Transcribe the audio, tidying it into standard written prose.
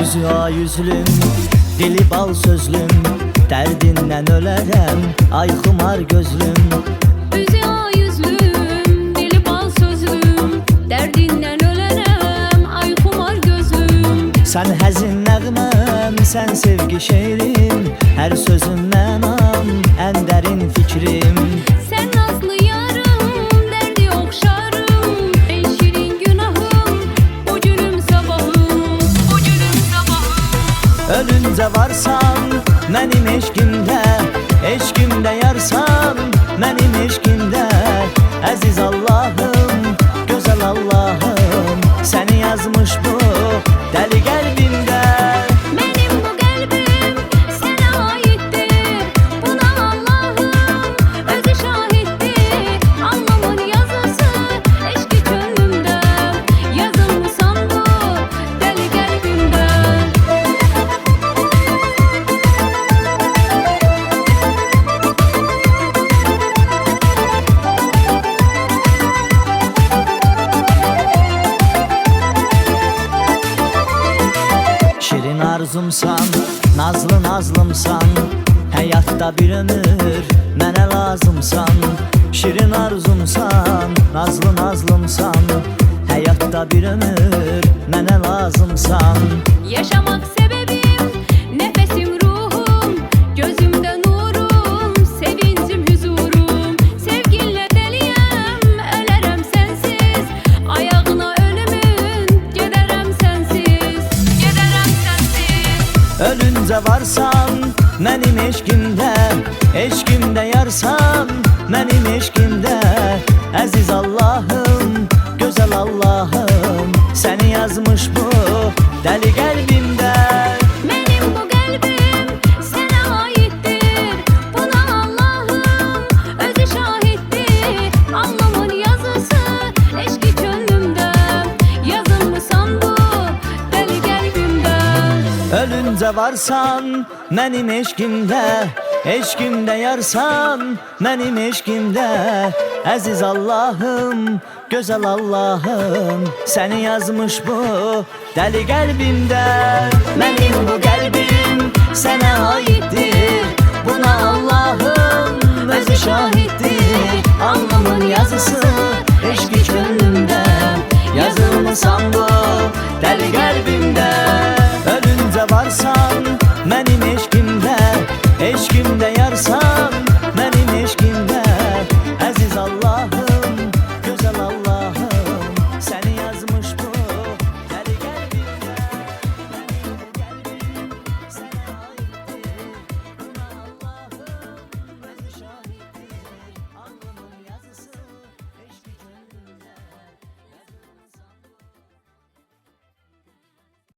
Üzü ay yüzlüm, dili bal sözlüm, derdinden ölərəm, ay xumar gözlüm. Üzü ay yüzlüm, dili bal sözlüm, derdinden ölərəm, ay xumar gözlüm. Sən həzin nəğməm, sən sevgi şeirim, hər sözün mənam, ən dərin fikrim. Sen nazlı yarım, derdi okşarım, en şirin günahım, bu gülüm sabahım, bu gülüm sabahım. Ölüncə varsan, mənim eşqimdə, eşqimdə yarsan, mənim eşqimdə. Əziz Allahım, gözəl Allahım, səni yazmış bu dəli qəlbimdə. Benim bu kalbim sana aittir, buna Allah'ım özü şahittir. Alnımın yazısı eşki gönlümde, yazılmışsan bu deli kalbimde. Şirin arzumsan, nazlı nazlımsan, həyatda bir ömür mənə lazımsan. Şirin arzumsan, nazlı nazlımsan, həyatda bir ömür mənə lazımsan. Yaşamak sebebim, nefesim ruhum, gözümde nurum, sevincim huzurum. Sevginle deliyem, ölerem sensiz, ayağına ölümün, giderem sensiz, giderem sensiz. Ölüncə varsan, mənim eşqimdə, eşqimdə yarsan, mənim eşqimdə. Əziz Allahım, gözəl Allahım, səni yazmış bu dəli qəlbimdə. Benim bu kalbim sana aittir, buna Allah'ım özü şahittir. Alnımın yazısı eşki gönlümde, yazılmışsan bu deli kalbimde. Ölüncə varsan, mənim eşqimdə, eşqimdə yarsan, mənim eşqimdə. Əziz Allahım, gözəl Allahım, səni yazmış bu dəli qəlbimdə. Mənim bu qəlbim sənə aiddir, buna Allahım özü şahiddir. Alnımın yazısı eşqi gönlümdə, yazılmışsan bu dəli qəlbimdə.